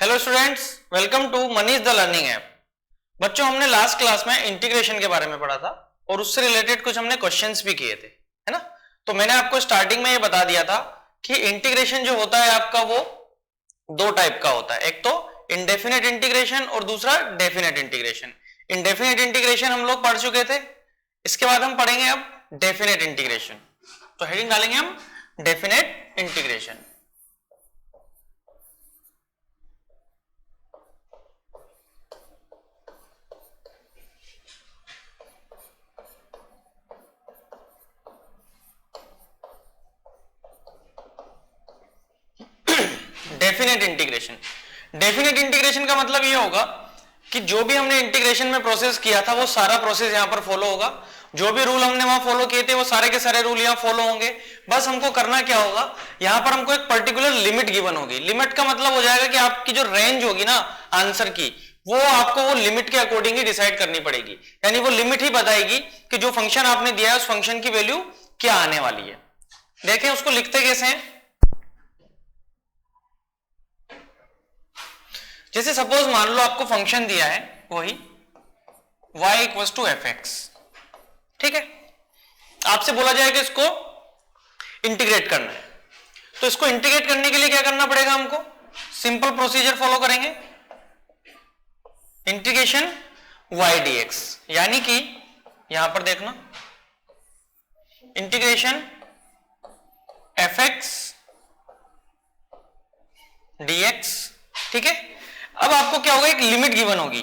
Hello students, welcome to Manish the learning app. बच्चों, हमने last class में इंटीग्रेशन के बारे में पढ़ा था और उससे रिलेटेड कुछ हमने क्वेश्चंस भी किए थे, है ना। तो मैंने आपको स्टार्टिंग में ये बता दिया था कि इंटीग्रेशन जो होता है आपका वो दो टाइप का होता है। एक तो इंडेफिनेट इंटीग्रेशन और दूसरा डेफिनेट इंटीग्रेशन। इंडेफिनेट इंटीग्रेशन हम लोग पढ़ चुके थे, इसके बाद हम पढ़ेंगे अब डेफिनेट इंटीग्रेशन। तो हेडिंग डालेंगे हम definite integration. Definite integration. Definite integration का मतलब ये होगा कि जो भी हमने इंटीग्रेशन में प्रोसेस किया था वो सारा प्रोसेस यहां पर फॉलो होगा। जो भी रूल हमने वहां फॉलो किए थे वो सारे के सारे रूल यहां फॉलो होंगे। बस हमको करना क्या होगा, यहां पर हमको एक पर्टिकुलर लिमिट गिवन होगी। लिमिट का मतलब हो जाएगा कि आपकी जो रेंज होगी ना आंसर की, वो आपको वो लिमिट के अकॉर्डिंग ही डिसाइड करनी पड़ेगी। यानी वो लिमिट ही बताएगी कि जो फंक्शन आपने दिया है उस फंक्शन की वैल्यू क्या आने वाली है। देखें उसको लिखते कैसे हैं। जैसे सपोज मान लो आपको फंक्शन दिया है वही y equals to f x, ठीक है। आपसे बोला जाएगा इसको इंटीग्रेट करना है, तो इसको इंटीग्रेट करने के लिए क्या करना पड़ेगा, हमको सिंपल प्रोसीजर फॉलो करेंगे, इंटीग्रेशन y dx। यानी कि यहां पर देखना इंटीग्रेशन एफ एक्स dx, ठीक है। अब आपको क्या होगा, एक लिमिट गिवन होगी,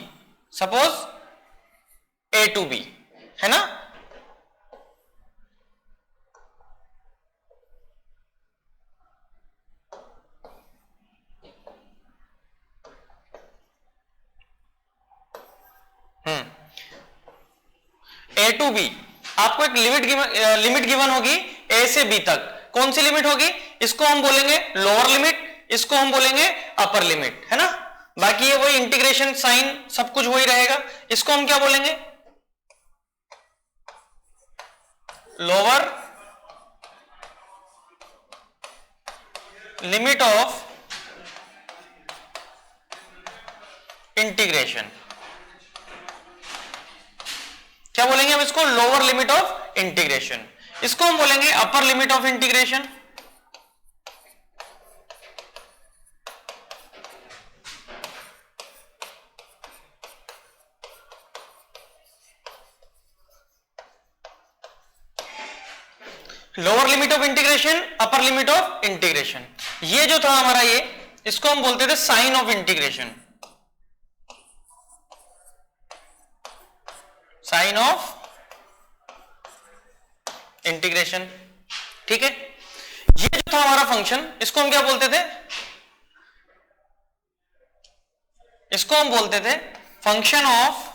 सपोज a टू b, है ना। a टू b आपको एक लिमिट गिवन होगी a से b तक। कौन सी लिमिट होगी, इसको हम बोलेंगे लोअर लिमिट, इसको हम बोलेंगे अपर लिमिट, है ना। बाकी ये वही इंटीग्रेशन साइन सब कुछ वही रहेगा। इसको हम क्या बोलेंगे, लोअर लिमिट ऑफ इंटीग्रेशन। क्या बोलेंगे हम इसको, लोअर लिमिट ऑफ इंटीग्रेशन। इसको हम बोलेंगे upper limit of integration. Lower limit of integration, upper limit of integration. ये जो था हमारा ये, इसको हम बोलते थे sign of integration, sign of integration, ठीक है। ये जो था हमारा फंक्शन, इसको हम क्या बोलते थे, इसको हम बोलते थे function of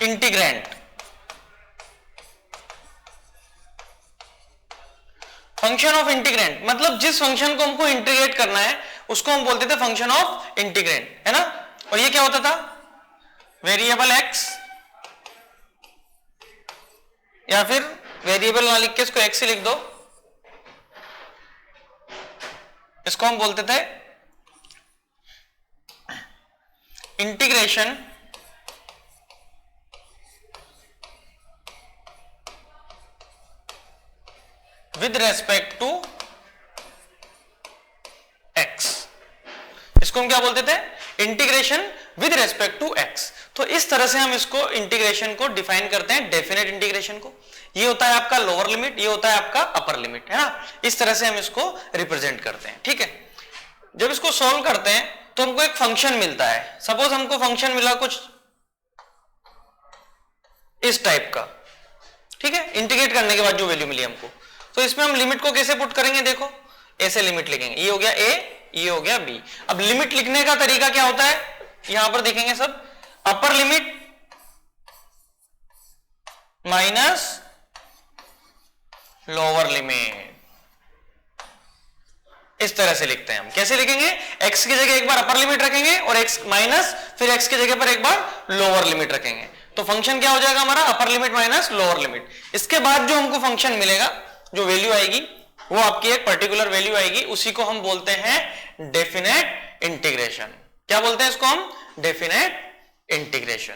integrant. Function of integrant मतलब जिस फंक्शन को हमको इंटीग्रेट करना है उसको हम बोलते थे फंक्शन ऑफ इंटीग्रेंट, है ना। और ये क्या होता था, वेरिएबल x, या फिर वेरिएबल ना लिख के इसको x ही लिख दो, इसको हम बोलते थे integration with respect to x। इसको हम क्या बोलते थे, integration with respect to x। तो इस तरह से हम इसको इंटीग्रेशन को डिफाइन करते हैं, डेफिनेट इंटीग्रेशन को। ये होता है आपका लोअर लिमिट, ये होता है आपका अपर लिमिट, है ना। इस तरह से हम इसको रिप्रेजेंट करते हैं, ठीक है। जब इसको सॉल्व करते हैं तो हमको एक फंक्शन मिलता है। सपोज हमको फंक्शन मिला कुछ इस टाइप का, ठीक है। इंटीग्रेट करने के बाद जो वैल्यू मिली हमको, तो इसमें हम लिमिट को कैसे पुट करेंगे, देखो ऐसे लिमिट लिखेंगे, ये हो गया a, ये हो गया b। अब लिमिट लिखने का तरीका क्या होता है, यहां पर देखेंगे सब, upper limit minus lower limit, इस तरह से लिखते हैं हम। कैसे लिखेंगे, x की जगह एक बार अपर लिमिट रखेंगे और x माइनस फिर x की जगह पर एक बार लोअर लिमिट रखेंगे। तो फंक्शन क्या हो जाएगा हमारा, upper limit minus lower limit. इसके बाद जो हमको फंक्शन मिलेगा, जो वैल्यू आएगी वो आपकी एक पर्टिकुलर वैल्यू आएगी, उसी को हम बोलते हैं डेफिनेट इंटीग्रेशन। क्या बोलते हैं इसको हम? Definite integration.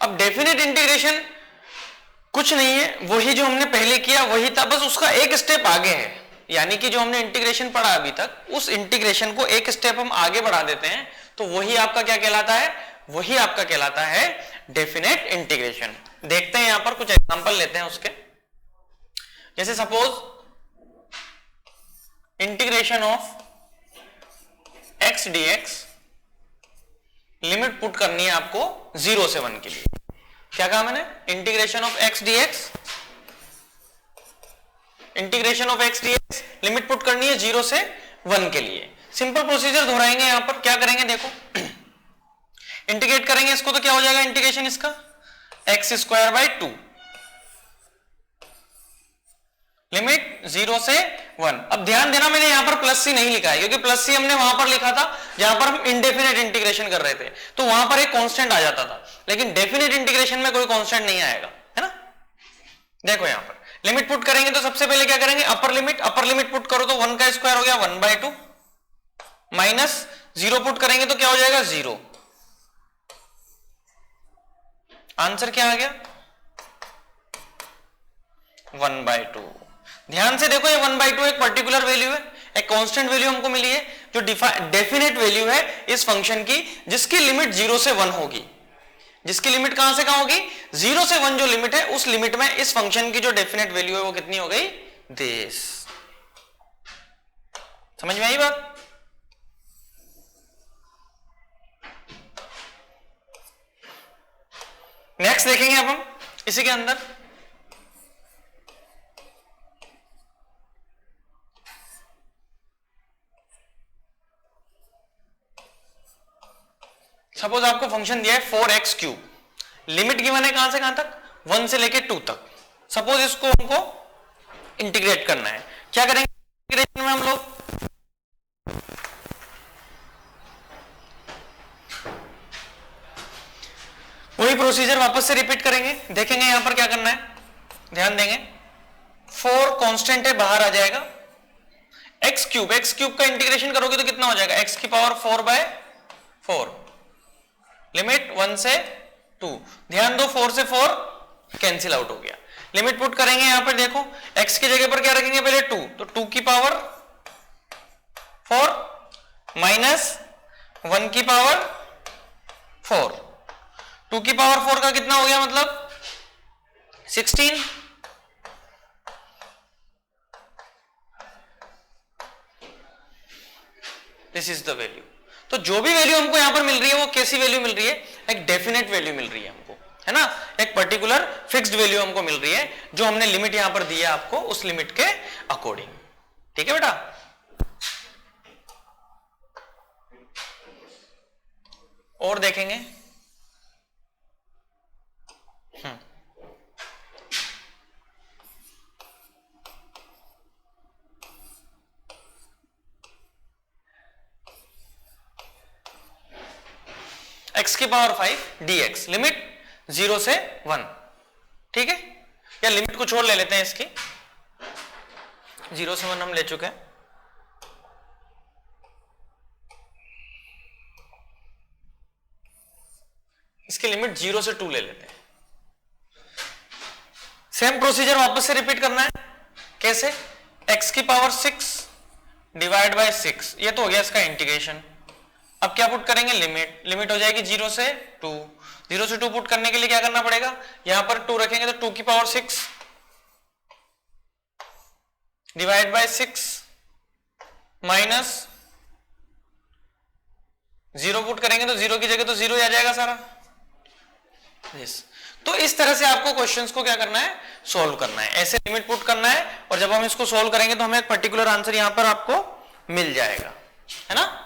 अब डेफिनेट इंटीग्रेशन कुछ नहीं है, वही जो हमने पहले किया वही था, बस उसका एक स्टेप आगे है। यानी कि जो हमने इंटीग्रेशन पढ़ा अभी तक, उस इंटीग्रेशन को एक स्टेप हम आगे बढ़ा देते हैं, तो वही आपका क्या कहलाता है? वही आपका कहलाता है डेफिनेट इंटीग्रेशन। देखते हैं यहां पर कुछ एग्जांपल लेते हैं उसके। जैसे suppose integration of x dx, limit put करनी है आपको 0 से 1 के लिए। क्या कहा मैंने? Integration of x dx, integration of x dx limit put करनी है 0 से 1 के लिए। सिंपल प्रोसीजर दोहराएंगे यहां पर। क्या करेंगे देखो, इंटीग्रेट करेंगे इसको तो क्या हो जाएगा इंटीग्रेशन इसका? x स्क्वायर बाई 2, लिमिट 0 से 1। अब ध्यान देना, मैंने यहां पर प्लस सी नहीं लिखा है, क्योंकि प्लस सी हमने वहां पर लिखा था जहां पर हम इंडेफिनेट इंटीग्रेशन कर रहे थे, तो वहां पर एक कांस्टेंट आ जाता था। लेकिन डेफिनेट इंटीग्रेशन में कोई कांस्टेंट नहीं आएगा, है ना। देखो यहां पर लिमिट पुट करेंगे तो सबसे पहले क्या करेंगे? अपर लिमिट पुट करो तो 1 का स्क्वायर हो गया 1/2, माइनस 0 पुट करेंगे तो क्या हो जाएगा? 0। आंसर क्या आ गया? 1/2। ध्यान से देखो, ये 1/2 एक पर्टिकुलर वैल्यू है, एक कांस्टेंट वैल्यू हमको मिली है, जो डेफिनेट वैल्यू है इस फंक्शन की, जिसकी लिमिट 0 से 1 होगी। जिसकी लिमिट कहां से कहां होगी? 0 से 1 जो लिमिट है, उस लिमिट में इस फंक्शन की जो डेफिनेट वैल्यू है वो कितनी हो गई? दिस। समझ में आई बात? नेक्स्ट देखेंगे अब हम इसी के अंदर। सपोज आपको फंक्शन दिया है 4x³, लिमिट गिवन है कहां से कहां तक? 1 से लेके 2 तक। सपोज इसको हमको इंटीग्रेट करना है। क्या करेंगे इंटीग्रेशन में हम लोग? वही प्रोसीजर वापस से रिपीट करेंगे। देखेंगे यहां पर क्या करना है, ध्यान देंगे। 4 कांस्टेंट है, बाहर आ जाएगा। x³ का इंटीग्रेशन करोगे तो कितना हो जाएगा? x⁴/4, लिमिट 1 से 2। ध्यान दो, 4 से 4 कैंसिल आउट हो गया। लिमिट पुट करेंगे यहां पर, देखो x की जगह पर क्या रखेंगे? पहले 2, तो 2⁴ माइनस 1⁴ 4। 2⁴ का कितना हो गया? मतलब 16। This is the value. तो जो भी वैल्यू हमको यहां पर मिल रही है वो कैसी वैल्यू मिल रही है? एक डेफिनेट वैल्यू मिल रही है हमको, है ना। एक पर्टिकुलर फिक्स्ड वैल्यू हमको मिल रही है, जो हमने लिमिट यहां पर दी है आपको, उस लिमिट के अकॉर्डिंग। ठीक है बेटा। और देखेंगे x⁵ dx, लिमिट 0 से 1। ठीक है, या लिमिट कुछ और ले लेते हैं इसकी। 0 से 1 हम ले चुके हैं। इसकी लिमिट 0 से 2 ले लेते हैं। सेम प्रोसीजर वापस से रिपीट करना है। कैसे? x⁵ डिवाइड बाय 6, ये तो हो गया इसका इंटीग्रेशन। अब क्या पुट करेंगे? लिमिट हो जाएगी 0 से 2। 0 से 2 पुट करने के लिए क्या करना पड़ेगा? यहां पर 2 रखेंगे तो 2⁵ डिवाइड बाय 6 माइनस 0 पुट करेंगे तो 0 की जगह तो 0 ही आ जाएगा सारा। यस। तो इस तरह से आपको क्वेश्चंस को क्या करना है? सॉल्व करना है। ऐसे लिमिट पुट करना है, और जब हम इसको सॉल्व करेंगे तो हमें एक पर्टिकुलर आंसर यहां पर आपको मिल जाएगा, है ना।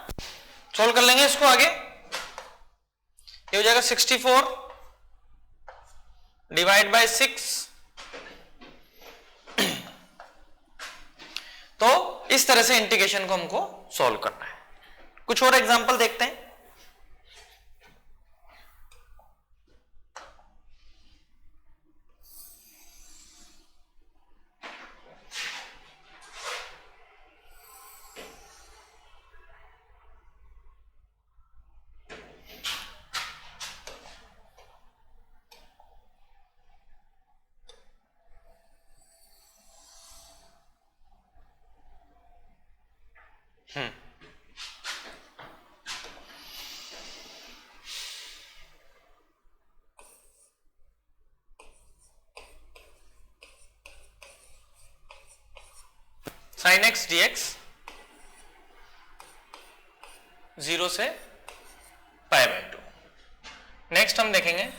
सॉल्व कर लेंगे इसको आगे। ये हो जाएगा 64 डिवाइड बाय 6। तो इस तरह से इंटीग्रेशन को हमको सॉल्व करना है। कुछ और एग्जांपल देखते हैं। साइन एक्स डी एक्स 0 से पाई बाई 2। नेक्स्ट हम देखेंगे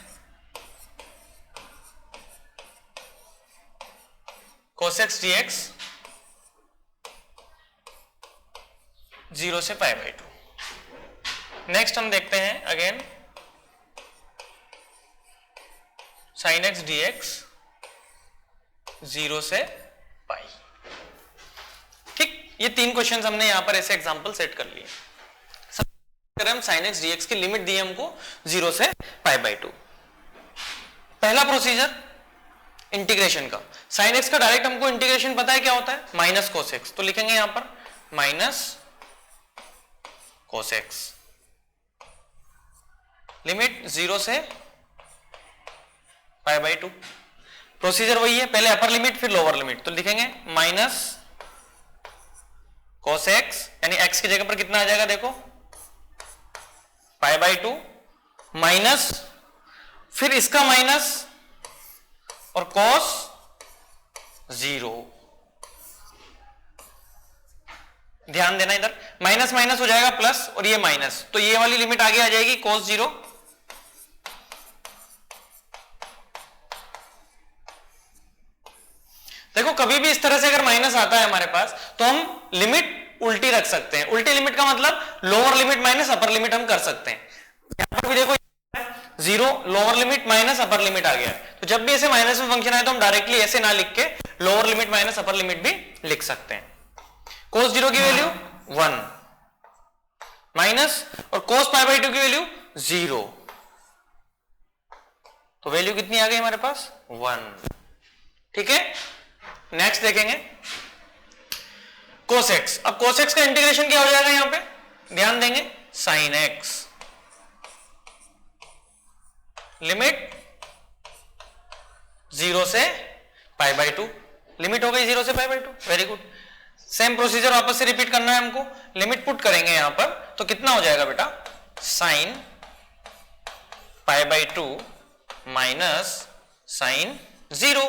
cos x dx 0 से पाई बाई 2। नेक्स्ट हम देखते हैं अगेन sin x dx 0 से पाई। ठीक, ये 3 क्वेश्चंस हमने यहां पर ऐसे एग्जांपल सेट कर लिए। हम sin x dx की लिमिट दी हमको 0 से पाई बाई 2। पहला प्रोसीजर इंटीग्रेशन का, sin x का डायरेक्ट हमको इंटीग्रेशन पता है क्या होता है, माइनस cos x। तो लिखेंगे यहां पर माइनस cos x, लिमिट 0 से पाई बाई 2। प्रोसीजर वही है, पहले अपर लिमिट फिर लोअर लिमिट। तो लिखेंगे माइनस cos x, यानी x की जगह पर कितना आ जाएगा देखो, पाई बाई 2 माइनस फिर इसका माइनस और cos 0। ध्यान देना, इधर माइनस माइनस हो जाएगा प्लस और ये माइनस, तो ये वाली लिमिट आगे आ जाएगी cos 0। देखो कभी भी इस तरह से अगर माइनस आता है हमारे पास तो हम लिमिट उल्टी रख सकते हैं। उल्टी लिमिट का मतलब lower limit minus upper limit हम कर सकते हैं। यहां पर भी देखो 0 lower limit minus upper limit आ गया, तो जब भी ऐसे माइनस में फंक्शन आए तो हम डायरेक्टली ऐसे ना लिख के lower limit minus upper limit भी लिख सकते हैं। cos 0 की वैल्यू 1 माइनस और cos पाई बाई 2 की वैल्यू 0, तो वैल्यू कितनी आ गई हमारे पास 1। ठीक है, नेक्स्ट देखेंगे cos x। अब cos x का इंटीग्रेशन क्या हो जाएगा, यहां पे ध्यान देंगे sin x, लिमिट 0 से पाई बाई 2। लिमिट हो गई 0 से पाई by 2, very good. Same procedure वापस से रिपीट करना है हमको। लिमिट पुट करेंगे यहां पर, तो कितना हो जाएगा बेटा, sine pi by 2 minus sine 0,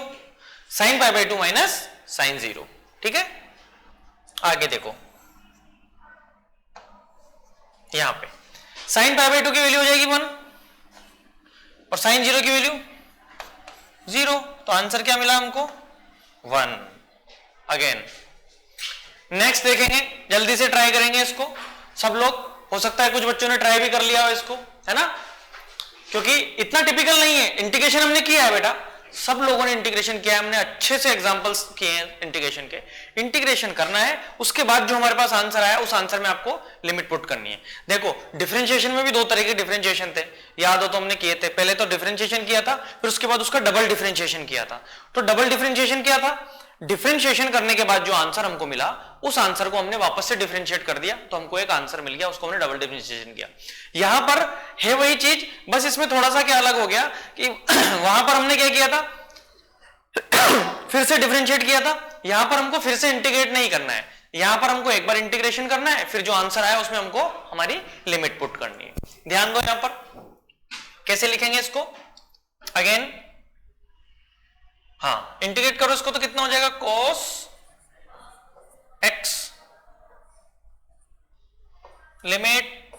sine pi by 2 minus sine 0। ठीक है, आगे देखो यहां पे साइन पाई बाई 2 की वैल्यू हो जाएगी 1 और साइन 0 की वैल्यू 0, तो आंसर क्या मिला हमको 1। अगेन नेक्स्ट देखेंगे, जल्दी से ट्राई करेंगे इसको सब लोग। हो सकता है कुछ बच्चों ने ट्राई भी कर लिया हो इसको, है ना, क्योंकि इतना टिपिकल नहीं है। इंटीग्रेशन हमने किया है बेटा, सब लोगों ने इंटीग्रेशन किया है, हमने अच्छे से एग्जांपल्स किए हैं इंटीग्रेशन के। इंटीग्रेशन करना है, उसके बाद जो हमारे पास आंसर आया उस आंसर में आपको लिमिट पुट करनी है। देखो डिफरेंशिएशन में भी 2 तरह के डिफरेंशिएशन थे, याद हो तो हमने किए थे। पहले तो डिफरेंशिएशन किया था, फिर उसके बाद उसका डबल डिफरेंशिएशन किया था। तो डबल डिफरेंशिएशन क्या था, डिफरेंशिएशन करने के बाद जो आंसर हमको मिला उस आंसर को हमने वापस से डिफरेंशिएट कर दिया, तो हमको एक आंसर मिल गया, उसको हमने डबल डिफरेंशिएशन किया। यहां पर है वही चीज, बस इसमें थोड़ा सा क्या अलग हो गया कि वहां पर हमने क्या किया था, फिर से डिफरेंशिएट किया था। यहां पर हमको फिर से इंटीग्रेट नहीं करना है, यहां पर हमको एक बार इंटीग्रेशन करना है, फिर जो आंसर आया उसमें हमको हमारी लिमिट पुट करनी है। ध्यान दो यहां पर कैसे लिखेंगे इसको। अगेन हाँ, इंटीग्रेट करो इसको तो कितना हो जाएगा, cos x लिमिट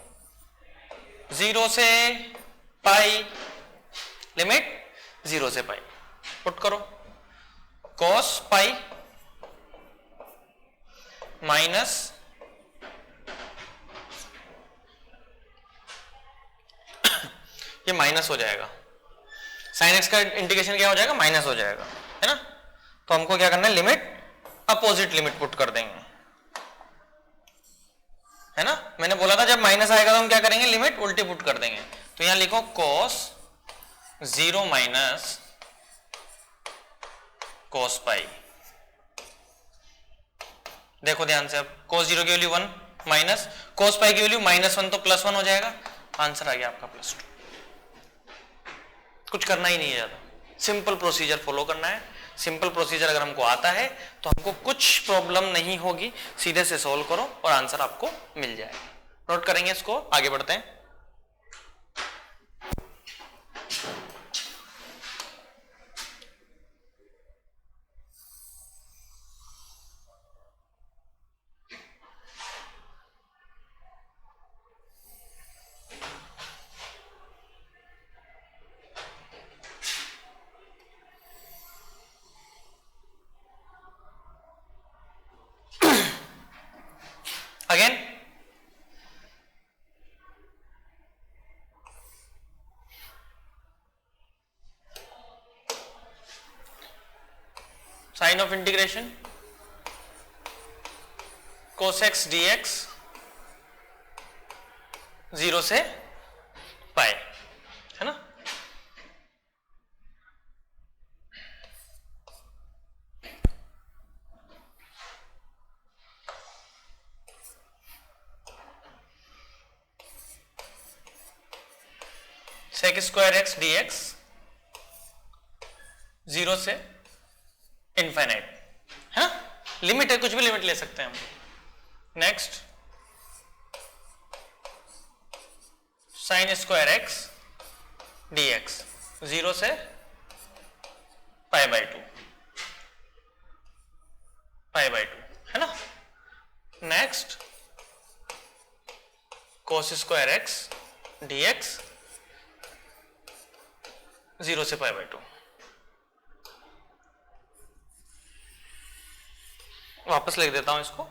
0 से पाई, लिमिट 0 से पाई पुट करो, cos पाई माइनस ये माइनस हो जाएगा, sin x का इंटीग्रेशन क्या हो जाएगा, माइनस हो जाएगा, है ना। तो हमको क्या करना है, लिमिट अपोजिट लिमिट पुट कर देंगे, है ना। मैंने बोला था जब माइनस आएगा तो हम क्या करेंगे, लिमिट उल्टी पुट कर देंगे। तो यहां लिखो cos 0 माइनस cos पाई। देखो ध्यान से, अब cos 0 की वैल्यू 1 माइनस cos पाई की वैल्यू -1, तो +1 हो जाएगा, आंसर आ गया आपका +2। कुछ करना ही नहीं है ज्यादा, सिंपल प्रोसीजर फॉलो करना है, सिंपल प्रोसीजर अगर हमको आता है तो हमको कुछ प्रॉब्लम नहीं होगी, सीधे से सॉल्व करो और आंसर आपको मिल जाएगा। नोट करेंगे इसको, आगे बढ़ते हैं। Again sine of integration cos x dx 0 से पाई, है ना। sec स्क्वायर एक्स dx 0 से इनफाइनाइट, है ना। लिमिट है, कुछ भी लिमिट ले सकते हैं हम। Next sine square x dx 0 से पाई बाई टू, है ना। Next cos square x dx 0 से पाई बाई टू। वापस लिख देता हूं इसको।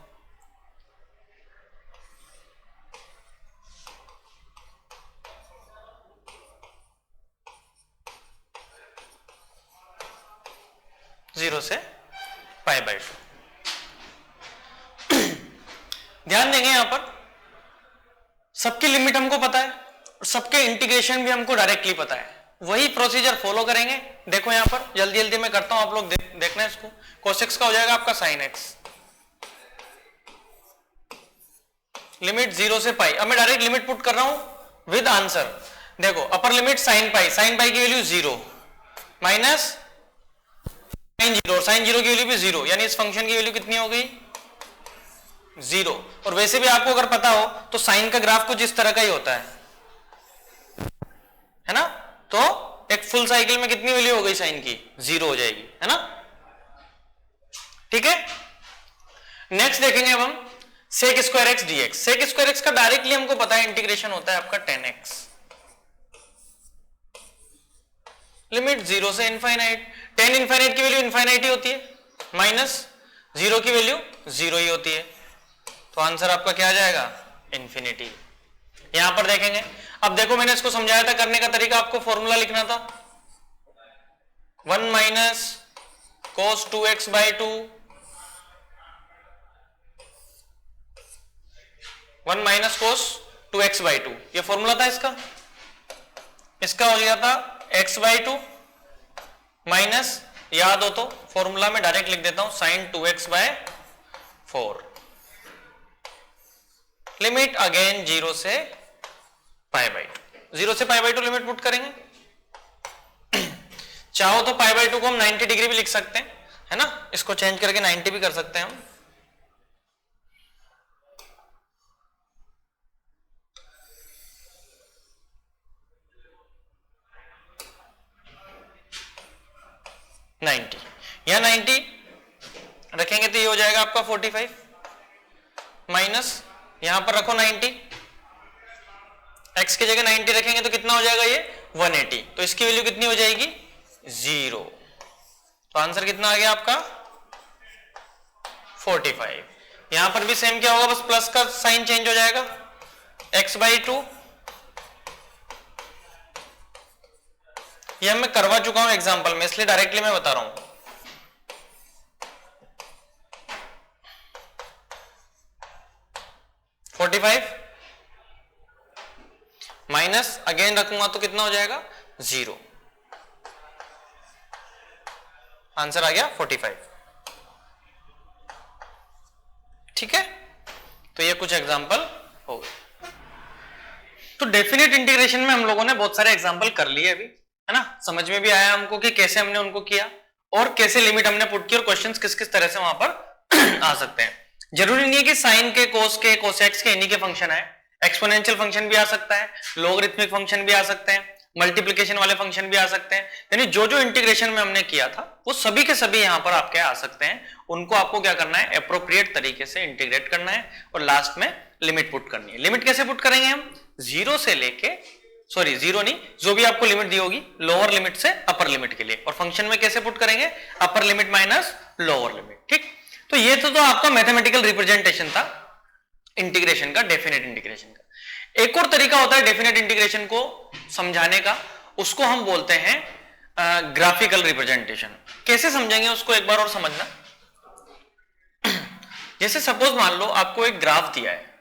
जीरो से पाई बाई टू। ध्यान देंगे यहां पर सबकी लिमिट हमको पता है और सबके इंटीग्रेशन भी हमको डायरेक्टली पता है, वही प्रोसीजर फॉलो करेंगे। देखो यहां पर जल्दी जल्दी मैं करता हूं, आप लोग देखना है इसको। cos x का हो जाएगा आपका sin x, लिमिट 0 से पाई। अब मैं डायरेक्ट लिमिट पुट कर रहा हूं विद आंसर। देखो अपर लिमिट sin पाई की वैल्यू 0 माइनस sin 0 और sin 0 की वैल्यू भी 0, यानी इस फंक्शन की वैल्यू कितनी हो गई 0। और वैसे भी आपको अगर पता हो तो साइन का ग्राफ कुछ इस तरह का ही होता है ना। तो एक फुल साइकिल में कितनी वैल्यू हो गई साइन की 0 हो जाएगी, है ना। ठीक है, नेक्स्ट देखेंगे अब हम sec square x dx। sec square x का डायरेक्टली हमको पता है इंटीग्रेशन होता है आपका tan x, लिमिट 0 से इनफाइनाइट। tan इनफाइनाइट की वैल्यू इनफाइनाइट ही होती है, माइनस 0 की वैल्यू 0 ही होती है, तो आंसर आपका क्या आ जाएगा इंफिनिटी। यहां पर देखेंगे, अब देखो मैंने इसको समझाया था, करने का तरीका आपको फॉर्मूला लिखना था 1 minus cos 2x by 2, 1 minus cos 2x by 2, ये फॉर्मूला था इसका। इसका हो गया था x बाई 2 माइनस, याद हो तो फॉर्मूला में डायरेक्ट लिख देता हूं sin 2x bye 4, limit again 0 से पाई बाई 2। 0 से पाई बाई 2 लिमिट पुट करेंगे। चाहो तो पाई बाई 2 को हम 90 डिग्री भी लिख सकते हैं, है ना। इसको चेंज करके 90 भी कर सकते हैं हम। या 90 रखेंगे तो ये हो जाएगा आपका 45, माइनस यहां पर रखो 90, x की जगह 90 रखेंगे तो कितना हो जाएगा ये 180, तो इसकी वैल्यू कितनी हो जाएगी 0। तो आंसर कितना आ गया आपका 45। यहां पर भी सेम क्या होगा, बस प्लस का साइन चेंज हो जाएगा, x बाई 2। यह मैं करवा चुका हूं एग्जांपल में, इसलिए डायरेक्टली मैं बता रहा हूं। माइनस अगेन रखूंगा तो कितना हो जाएगा 0, आंसर आ गया 45। ठीक है, तो ये कुछ एग्जांपल हो गए। तो डेफिनेट इंटीग्रेशन में हम लोगों ने बहुत सारे एग्जांपल कर लिए अभी, है ना। समझ में भी आया हमको कि कैसे हमने उनको किया, और कैसे लिमिट हमने पुट की और क्वेश्चंस किस किस तरह से वहां पर आ सकते हैं। जरूरी नहीं है कि साइन के, कोस के, कोसेक्स के, इन्हीं के फंक्शन आए, एक्सपोनेंशियल फंक्शन भी आ सकता है, लॉगरिथमिक फंक्शन भी आ सकते हैं, मल्टीप्लिकेशन वाले फंक्शन भी आ सकते हैं। यानी जो जो इंटीग्रेशन में हमने किया था वो सभी के सभी यहां पर आपके आ सकते हैं। उनको आपको क्या करना है, अप्रोप्रिएट तरीके से इंटीग्रेट करना है और लास्ट में लिमिट पुट करनी है। लिमिट कैसे पुट करेंगे हम, जीरो से लेके, सॉरी जीरो नहीं, जो भी आपको लिमिट दी होगी लोअर लिमिट से अपर लिमिट के लिए, और फंक्शन में कैसे पुट करेंगे, upper limit minus lower limit. ठीक, तो ये तो आपका मैथमेटिकल रिप्रेजेंटेशन था इंटीग्रेशन का, डेफिनेट इंटीग्रेशन का। एक और तरीका होता है डेफिनेट इंटीग्रेशन को समझाने का, उसको हम बोलते हैं ग्राफिकल रिप्रेजेंटेशन। कैसे समझेंगे उसको एक बार और समझना। जैसे सपोज मान लो आपको एक ग्राफ दिया है,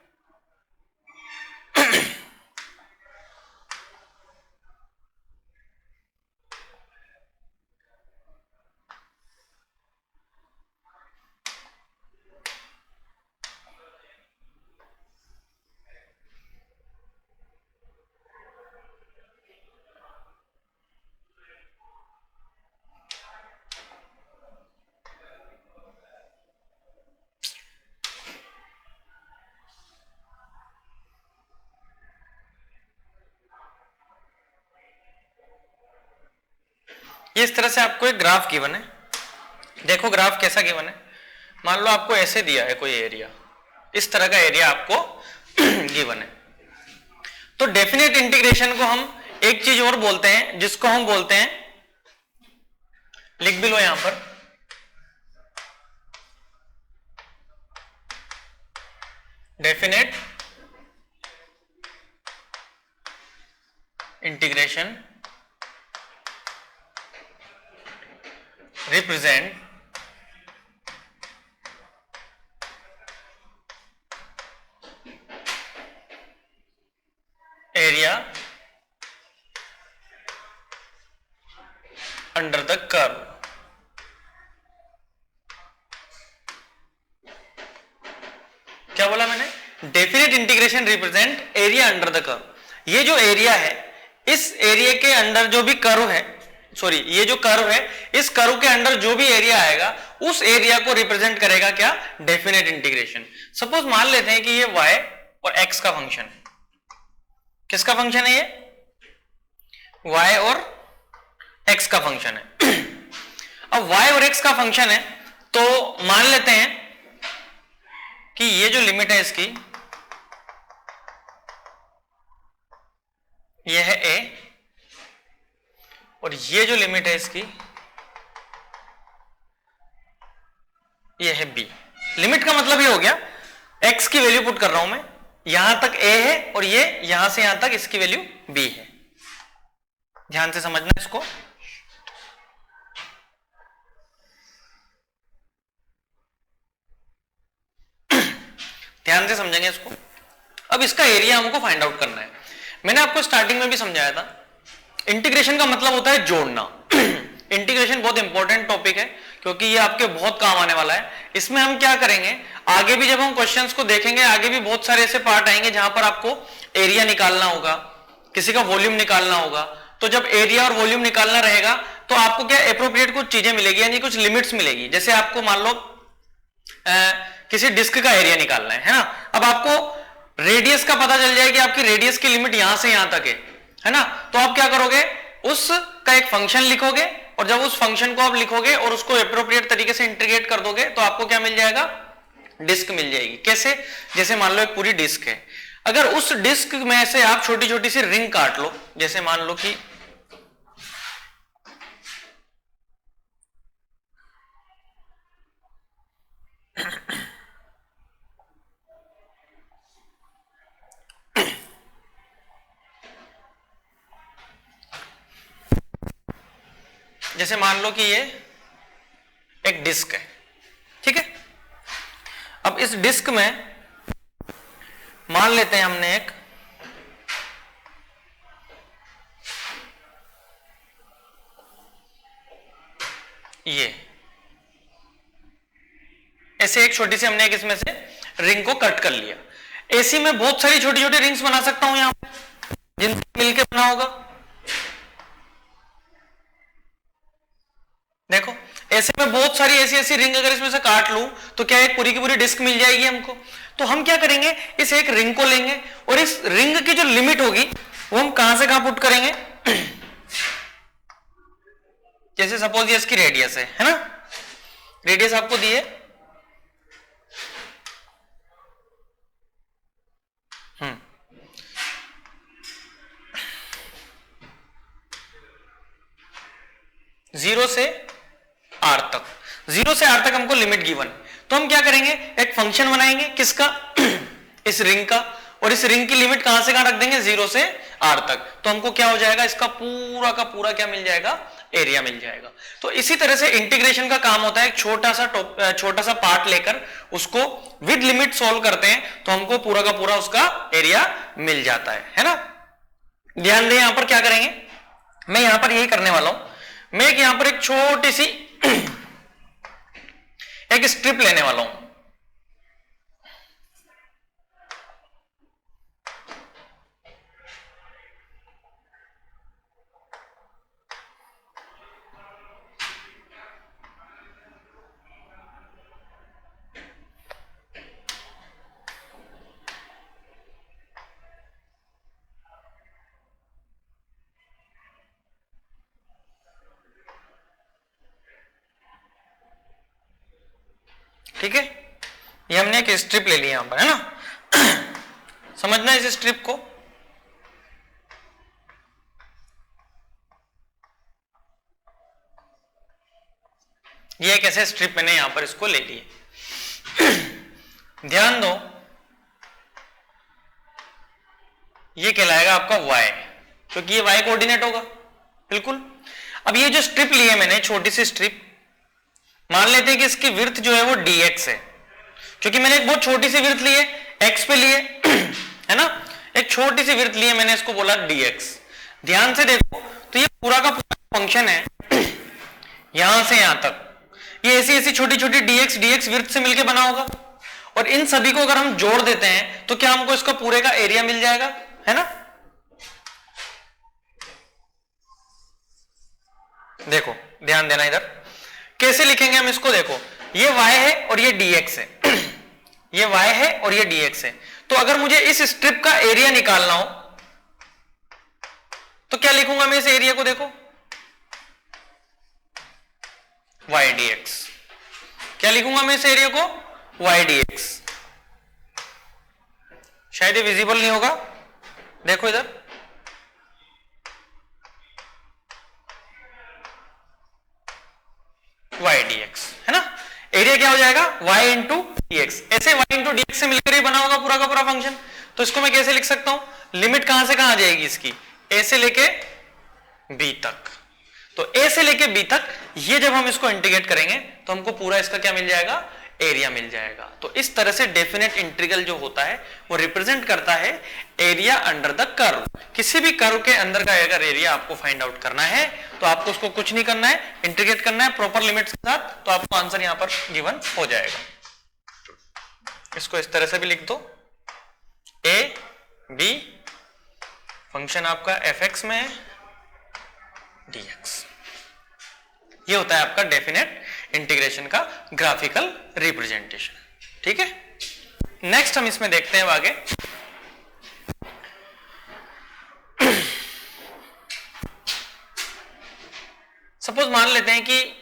इस तरह से आपको एक ग्राफ गिवन है। देखो ग्राफ कैसा गिवन है, मान लो आपको ऐसे दिया है कोई एरिया, इस तरह का एरिया आपको गिवन है। तो डेफिनेट इंटीग्रेशन को हम एक चीज और बोलते हैं, जिसको हम बोलते हैं, लिख भी लो यहां पर, definite integration represent area under the curve। क्या बोला मैंने, definite integration represent area under the curve. ये जो एरिया है, इस एरिया के अंडर जो भी कर्व है, सॉरी ये जो कर्व है, इस कर्व के अंदर जो भी एरिया आएगा उस एरिया को रिप्रेजेंट करेगा क्या, डेफिनेट इंटीग्रेशन। सपोज मान लेते हैं कि ये y और x का फंक्शन है। किसका फंक्शन है ये, y और x का फंक्शन है। अब y और x का फंक्शन है तो मान लेते हैं कि ये जो लिमिट है इसकी, ये है a, और ये जो लिमिट है इसकी, ये है b। लिमिट का मतलब ये हो गया, x की वैल्यू पुट कर रहा हूं मैं, यहां तक a है और ये यहां से यहां तक इसकी वैल्यू b है। ध्यान से समझना इसको। ध्यान से समझेंगे इसको। अब इसका एरिया हमको फाइंड आउट करना है। मैंने आपको स्टार्टिंग में भी समझाया था, इंटीग्रेशन का मतलब होता है जोड़ना। इंटीग्रेशन बहुत इंपॉर्टेंट टॉपिक है क्योंकि ये आपके बहुत काम आने वाला है। इसमें हम क्या करेंगे, आगे भी जब हम क्वेश्चंस को देखेंगे, आगे भी बहुत सारे ऐसे पार्ट आएंगे जहां पर आपको एरिया निकालना होगा, किसी का वॉल्यूम निकालना होगा। तो जब एरिया और वॉल्यूम निकालना रहेगा तो आपको क्या एप्रोप्रिएट कुछ चीजें मिलेगी, यानी कुछ लिमिट्स मिलेगी। जैसे आपको मान लो किसी डिस्क का एरिया निकालना है ना, अब आपको रेडियस का पता चल जाए कि आपकी रेडियस की लिमिट यहां से यहां तक है ना, तो आप क्या करोगे, उसका एक फंक्शन लिखोगे, और जब उस फंक्शन को आप लिखोगे और उसको एप्रोप्रिएट तरीके से इंटीग्रेट कर दोगे तो आपको क्या मिल जाएगा, डिस्क मिल जाएगी। कैसे, जैसे मान लो एक पूरी डिस्क है, अगर उस डिस्क में से आप छोटी छोटी सी रिंग काट लो, जैसे मान लो कि जैसे मान लो कि ये एक डिस्क है, ठीक है। अब इस डिस्क में मान लेते हैं हमने एक ये ऐसे एक छोटी सी हमने एक इसमें से रिंग को कट कर लिया। एसी में बहुत सारी छोटी छोटी रिंग्स बना सकता हूं यहां जिनसे मिलके बना होगा। देखो ऐसे में बहुत सारी ऐसी ऐसी रिंग अगर इसमें से काट लूं तो क्या एक पूरी की पूरी डिस्क मिल जाएगी हमको। तो हम क्या करेंगे, इस एक रिंग को लेंगे और इस रिंग की जो लिमिट होगी वो हम कहां से कहां पुट करेंगे। जैसे सपोज ये इसकी रेडियस है ना, रेडियस आपको दी है 0 से r तक, 0 से r तक हमको लिमिट गिवन। तो हम क्या करेंगे, एक फंक्शन बनाएंगे किसका, इस रिंग का, और इस रिंग की लिमिट कहां से कहां रख देंगे, 0 से r तक। तो हमको क्या हो जाएगा, इसका पूरा का पूरा क्या मिल जाएगा, एरिया मिल जाएगा। तो इसी तरह से इंटीग्रेशन का काम होता है, एक छोटा सा पार्ट लेकर उसको विद लिमिट सॉल्व करते हैं तो हमको पूरा का पूरा उसका एरिया मिल जाता है ना। ध्यान दें, यहां पर क्या करेंगे, मैं यहां पर यही करने वाला हूं, मैं यहां पर एक छोटी सी एक स्ट्रिप लेने वाला हूं। ठीक है, ये हमने एक स्ट्रिप ले ली यहां पर, है ना। समझना इस स्ट्रिप को, ये एक ऐसे स्ट्रिप मैंने यहां पर इसको ले ली है। ध्यान दो, ये कहलाएगा आपका y, क्योंकि ये y कोऑर्डिनेट होगा, बिल्कुल। अब ये जो स्ट्रिप ली है मैंने, छोटी सी स्ट्रिप, मान लेते हैं कि इसकी विड्थ जो है वो dx है, क्योंकि मैंने एक बहुत छोटी सी विड्थ ली है, x पे ली है ना, एक छोटी सी विड्थ ली है मैंने, इसको बोला dx। ध्यान से देखो तो ये पूरा का पूरा फंक्शन है यहां से यहां तक, ये ऐसी ऐसी छोटी छोटी dx विड्थ से मिलकर बना होगा, और इन सभी को अगर हम जोड़ देते हैं तो क्या हमको इसका पूरे का एरिया मिल जाएगा, है ना। देखो ध्यान देना, इधर कैसे लिखेंगे हम इसको, देखो ये y है और ये dx है, ये y है और ये dx है। तो अगर मुझे इस स्ट्रिप का एरिया निकालना हो तो क्या लिखूंगा मैं इस एरिया को, देखो y dx, क्या लिखूंगा मैं इस एरिया को, y dx। शायद ये विजिबल नहीं होगा, देखो इधर, y dx, है ना। एरिया क्या हो जाएगा, y इंटू dx। ऐसे y इंटू dx से मिलकर ही बना होगा पूरा का पूरा फंक्शन। तो इसको मैं कैसे लिख सकता हूं, लिमिट कहां से कहां आ जाएगी इसकी, a से लेके b तक। तो a से लेके b तक, ये जब हम इसको इंटीग्रेट करेंगे तो हमको पूरा इसका क्या मिल जाएगा, एरिया मिल जाएगा। तो इस तरह से डेफिनेट इंटीग्रल जो होता है वो रिप्रेजेंट करता है एरिया अंडर द कर्व। किसी भी कर्व के अंदर का अगर एरिया आपको फाइंड आउट करना है तो आपको उसको कुछ नहीं करना है, इंटीग्रेट करना है प्रॉपर लिमिट्स के साथ, तो आपको आंसर यहां पर गिवन हो जाएगा। इसको इस तरह से भी लिख दो, ए बी फंक्शन आपका fx में है, dx। ये होता है आपका डेफिनेट इंटीग्रेशन का ग्राफिकल रिप्रेजेंटेशन। ठीक है, नेक्स्ट हम इसमें देखते हैं आगे। सपोज मान लेते हैं कि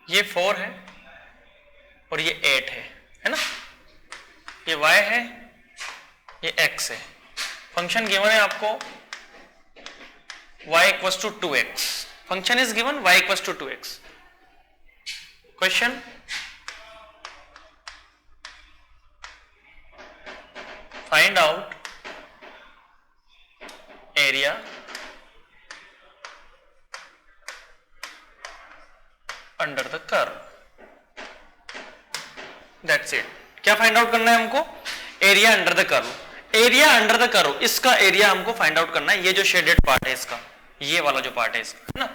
ये 4 है और ये 8 है ना, ये y है, ये x है। फंक्शन गिवन है आपको y equals to 2x, function is given y equals to 2x। Question, find out area under the curve, that's it. क्या फाइंड आउट करना है हमको? Area under the curve. Area under the curve, इसका area हमको find out करना है। ये जो शेडेड पार्ट है इसका, ये वाला जो पार्ट है इसका, है ना।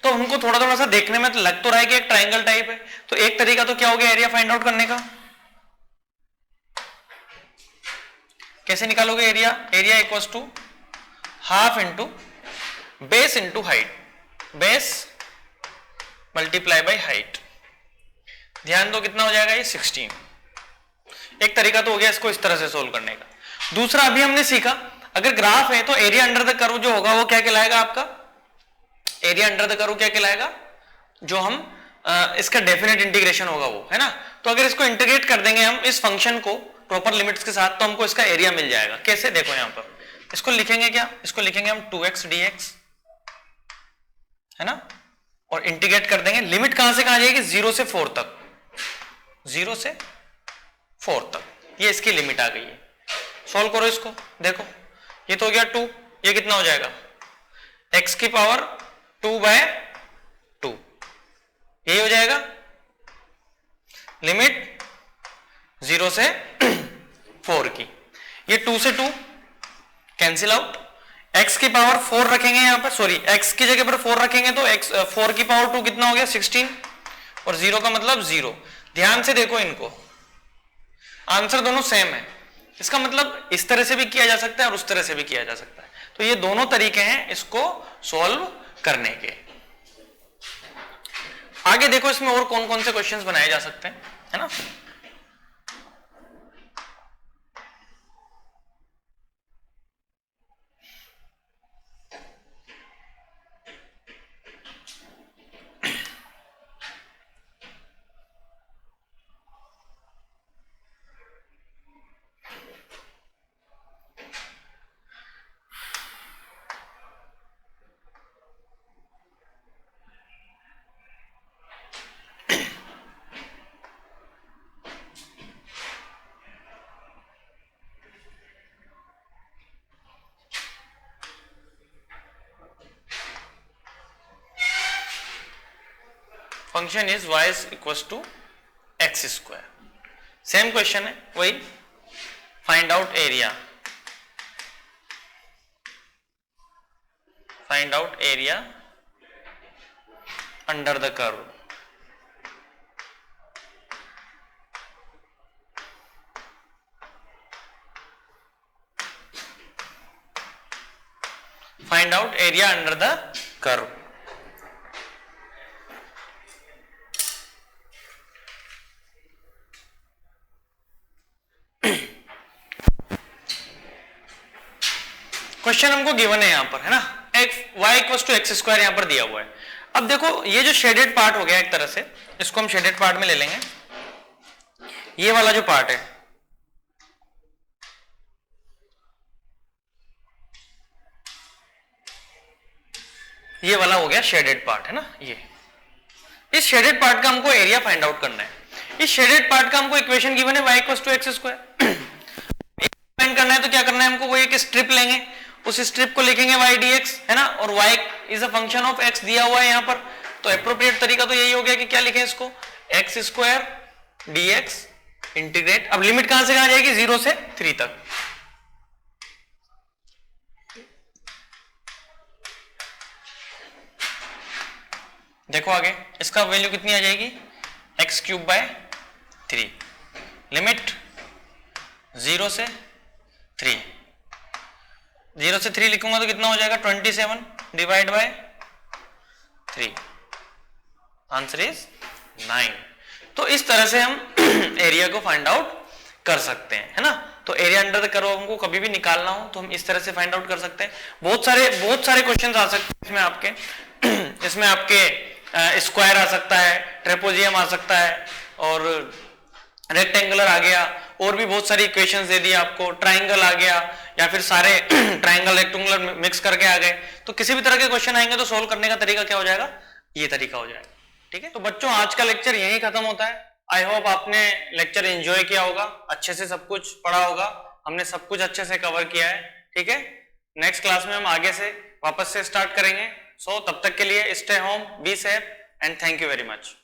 तो हमको थोड़ा थोड़ा सा देखने में तो लग तो रहा है कि एक ट्राइंगल टाइप है, तो एक तरीका तो क्या हो गया एरिया फाइंड आउट करने का। कैसे निकालोगे area? Area equals to half into base into height, base multiply by height. ध्यान दो कितना हो जाएगा ये 16। एक तरीका तो हो गया इसको इस तरह से सोल्व करने का। दूसरा अभी हमने सीखा, अगर ग्राफ है तो एरिया अंडर द कर्व जो होगा वो क्या कहलाएगा आपका? एरिया अंडर द कर्व क्या कहलाएगा? जो हम इसका डेफिनेट इंटीग्रेशन होगा वो, है ना। तो अगर इसको इंटीग्रेट कर देंगे हम इस फंक्शन को प्रॉपर लिमिट्स के साथ, तो हमको इसका एरिया मिल जाएगा। कैसे? देखो यहां पर इसको लिखेंगे क्या? इसको लिखेंगे हम 2x dx, है ना, और इंटीग्रेट कर देंगे। लिमिट कहां से कहां जाएगी? 0 से 4 तक, 0 से 4 तक, ये इसकी लिमिट आ गई है। सॉल्व करो इसको, देखो ये तो हो गया 2, ये कितना हो जाएगा? x की पावर 2/2, यही हो जाएगा। लिमिट 0 से 4 की, ये 2 से 2 कैंसिल आउट। x की पावर 4 रखेंगे यहां पर, सॉरी x की जगह पर 4 रखेंगे तो x 4 की पावर 2 कितना हो गया? 16, और 0 का मतलब 0। ध्यान से देखो इनको, आंसर दोनों सेम है। इसका मतलब इस तरह से भी किया जा सकता है और उस तरह से भी किया जा सकता है। तो ये दोनों तरीके हैं इसको सॉल्व करने के। आगे देखो इसमें और कौन कौन से क्वेश्चंस बनाए जा सकते हैं, है ना। Function is y is equal to x square. Same question है वही, find out area, find out area under the curve. Find out area under the curve. Question हमको गिवन है यहां पर, है ना, y equal to x square यहां पर दिया हुआ है। अब देखो ये जो शेडेड पार्ट हो गया एक तरह से, इसको हम शेडेड पार्ट में ले लेंगे। ये वाला जो पार्ट है, ये वाला हो गया शेडेड पार्ट, है ना। ये इस शेडेड पार्ट का हमको एरिया फाइंड आउट करना है। इस शेडेड पार्ट का हमको इक्वेशन गिवन है y equal to x square. Find करना है तो क्या करना है हमको? वो एक स्ट्रिप लेंगे, उस स्ट्रिप को लिखेंगे y dx, है ना, और y is a function of x दिया हुआ है यहां पर। तो एप्रोप्रिएट तरीका तो यही हो गया कि क्या लिखें इसको? X square dx integrate. अब लिमिट कहां से कहां जाएगी? 0 से 3 तक। देखो आगे इसका वैल्यू कितनी आ जाएगी? x³/3। लिमिट 0 से 3, 0 से 3 लिखूंगा तो कितना हो जाएगा? 27 डिवाइड बाय 3, आंसर इज 9। तो इस तरह से हम एरिया को फाइंड आउट कर सकते हैं, है ना। तो एरिया अंडर द कर्व हमको कभी भी निकालना हो तो हम इस तरह से फाइंड आउट कर सकते हैं। बहुत सारे क्वेश्चंस आ सकते हैं इसमें आपके। इसमें आपके स्क्वायर आ सकता है, ट्रेपोजियम आ सकता है, और रेक्टेंगुलर आ गया, और भी बहुत सारी इक्वेशंस दे दी आपको, ट्राइंगल आ गया, या फिर सारे ट्राइंगल रेक्टेंगुलर मिक्स करके आ गए। तो किसी भी तरह के क्वेश्चन आएंगे तो सोल्व करने का तरीका क्या हो जाएगा? ये तरीका हो जाएगा। ठीक है, तो बच्चों आज का लेक्चर यहीं खत्म होता है। आई होप आपने लेक्चर एंजॉय किया होगा, अच्छे से सब कुछ पढ़ा होगा, हमने सब कुछ अच्छे से कवर किया है, ठीक है। नेक्स्ट क्लास में हम आगे से वापस से स्टार्ट करेंगे। सो तब तक के लिए stay home, be safe and thank you very much.